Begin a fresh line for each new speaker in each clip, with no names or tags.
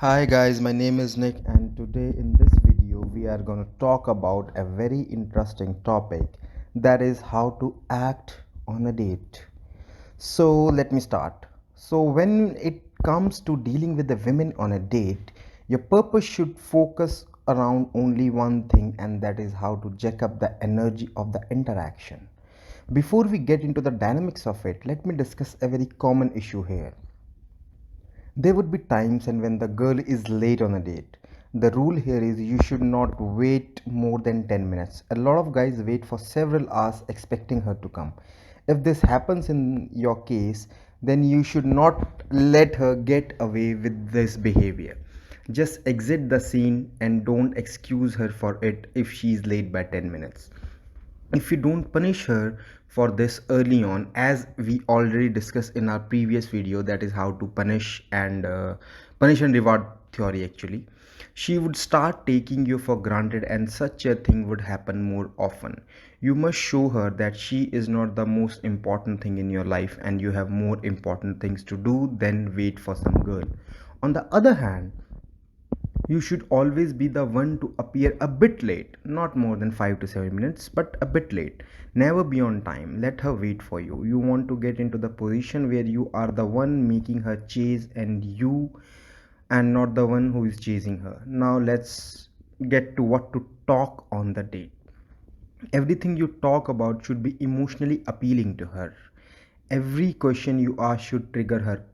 Hi guys, my name is Nick, and today in this video we are going to talk about a very interesting topic, that is how to act on a date. So let me start. So when it comes to dealing with the women on a date, your purpose should focus around only one thing, and that is how to jack up the energy of the interaction. Before we get into the dynamics of it, let me discuss a very common issue here. There would be times and when the girl is late on a date. The rule here is you should not wait more than 10 minutes. A lot of guys wait for several hours expecting her to come. If this happens in your case, then you should not let her get away with this behavior. Just exit the scene and don't excuse her for it if she is late by 10 minutes. If you don't punish her for this early on, as we already discussed in our previous video, that is how to punish and reward theory, actually, she would start taking you for granted, and such a thing would happen more often. You must show her that she is not the most important thing in your life, and you have more important things to do than wait for some girl. On the other hand, you should always be the one to appear a bit late, not more than 5 to 7 minutes, but a bit late. Never be on time. Let her wait for you. You want to get into the position where you are the one making her chase and not the one who is chasing her. Now let's get to what to talk on the date. Everything you talk about should be emotionally appealing to her. Every question you ask should trigger her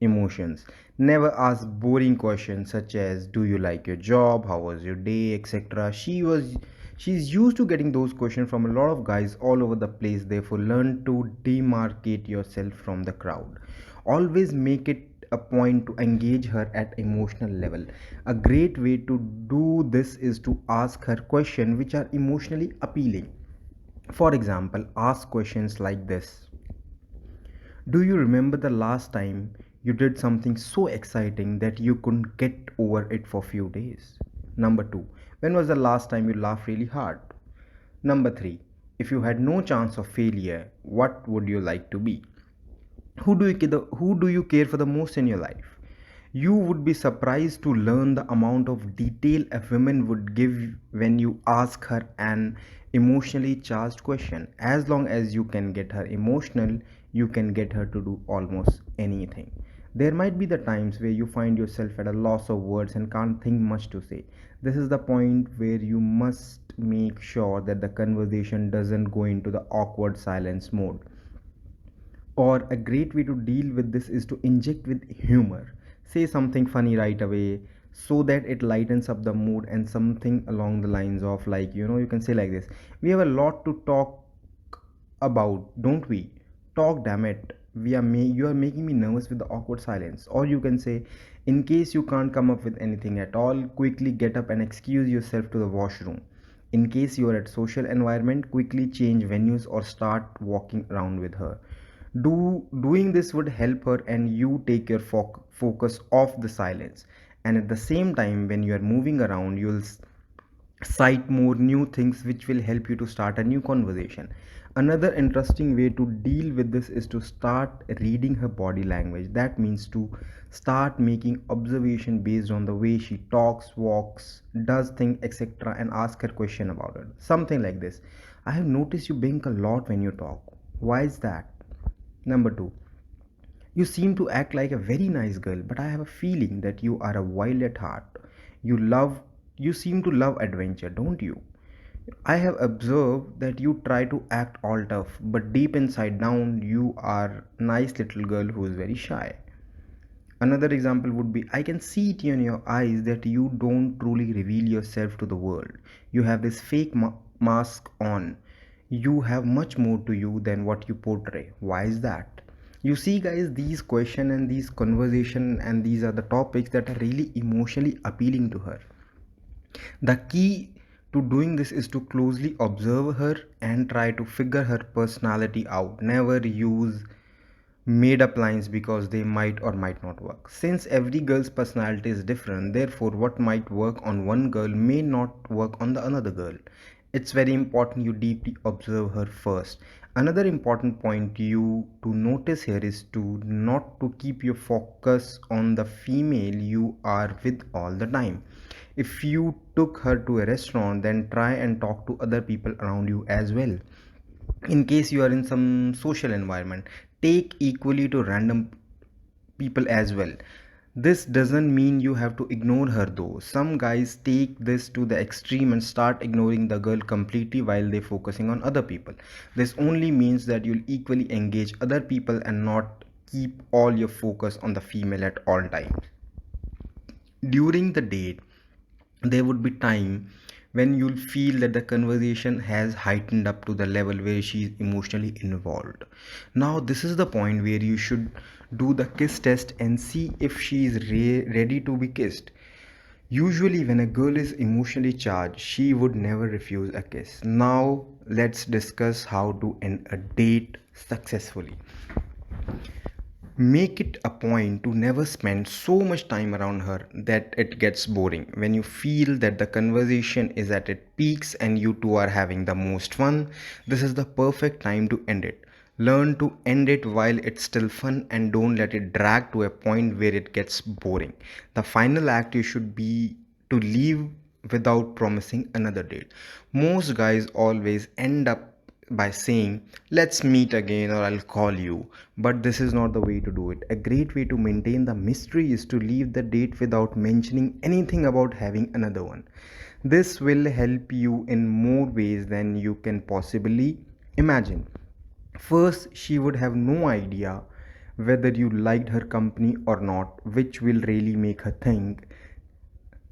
emotions. Never ask boring questions such as do you like your job, how was your day, etc. She's used to getting those questions from a lot of guys all over the place. Therefore, learn to demarcate yourself from the crowd. Always make it a point to engage her at emotional level. A great way to do this is to ask her questions which are emotionally appealing. For example, ask questions like this: do you remember the last time you did something so exciting that you couldn't get over it for few days? Number 2, when was the last time you laughed really hard? Number 3, if you had no chance of failure, what would you like to be? Who do you care for the most in your life? You would be surprised to learn the amount of detail a woman would give when you ask her an emotionally charged question. As long as you can get her emotional, you can get her to do almost anything. There might be the times where you find yourself at a loss of words and can't think much to say. This is the point where you must make sure that the conversation doesn't go into the awkward silence mode. Or a great way to deal with this is to inject with humor. Say something funny right away so that it lightens up the mood, and something along the lines of, like, you can say like this: we have a lot to talk about, don't we? Talk, damn it. You are making me nervous with the awkward silence. Or you can say, in case you can't come up with anything at all, quickly get up and excuse yourself to the washroom. In case you are at social environment, quickly change venues or start walking around with her. Doing this would help her and you take your focus off the silence. And at the same time, when you are moving around, you'll cite more new things which will help you to start a new conversation. Another interesting way to deal with this is to start reading her body language. That means to start making observation based on the way she talks, walks, does things, etc., and ask her question about it. Something like this: I have noticed you blink a lot when you talk. Why is that? Number 2, you seem to act like a very nice girl, but I have a feeling that you are a wild at heart. You seem to love adventure, don't you? I have observed that you try to act all tough, but deep inside down you are nice little girl who is very shy. Another example would be, I can see it in your eyes that you don't truly reveal yourself to the world. You have this fake mask on. You have much more to you than what you portray. Why is that? You see, guys, these questions and these conversation and these are the topics that are really emotionally appealing to her. The key to doing this is to closely observe her and try to figure her personality out. Never use made up lines because they might or might not work. Since every girl's personality is different, therefore, what might work on one girl may not work on the another girl. it's very important you deeply observe her first. Another important point you to notice here is to not to keep your focus on the female you are with all the time. If you took her to a restaurant, then try and talk to other people around you as well. In case you are in some social environment, take equally to random people as well. This doesn't mean you have to ignore her though. Some guys take this to the extreme and start ignoring the girl completely while they focusing on other people. This only means that you'll equally engage other people and not keep all your focus on the female at all times. During the date, there would be time when you'll feel that the conversation has heightened up to the level where she is emotionally involved. Now this is the point where you should do the kiss test and see if she is ready to be kissed. Usually when a girl is emotionally charged, she would never refuse a kiss. Now let's discuss how to end a date successfully. Make it a point to never spend so much time around her that it gets boring. When you feel that the conversation is at its peaks and you two are having the most fun, this is the perfect time to end it. Learn to end it while it's still fun and don't let it drag to a point where it gets boring. The final act you should be to leave without promising another date. Most guys always end up by saying, let's meet again or I'll call you. But this is not the way to do it. A great way to maintain the mystery is to leave the date without mentioning anything about having another one. This will help you in more ways than you can possibly imagine. First, she would have no idea whether you liked her company or not, which will really make her think.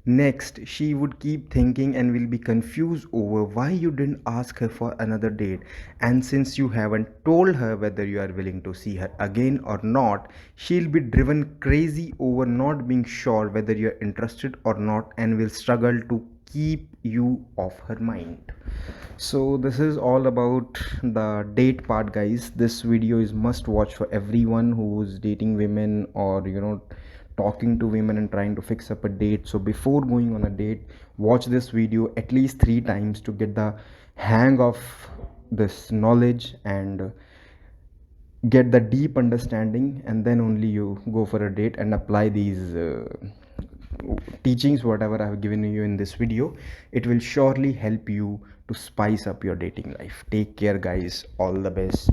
Next, she would keep thinking and will be confused over why you didn't ask her for another date. And since you haven't told her whether you are willing to see her again or not, she'll be driven crazy over not being sure whether you're interested or not and will struggle to keep you off her mind. So this is all about the date part, guys. This video is must watch for everyone who's dating women or talking to women and trying to fix up a date. So before going on a date, watch this video at least 3 times to get the hang of this knowledge and get the deep understanding, and then only you go for a date and apply these teachings whatever I have given you in this video. It will surely help you to spice up your dating life. Take care, guys. All the best.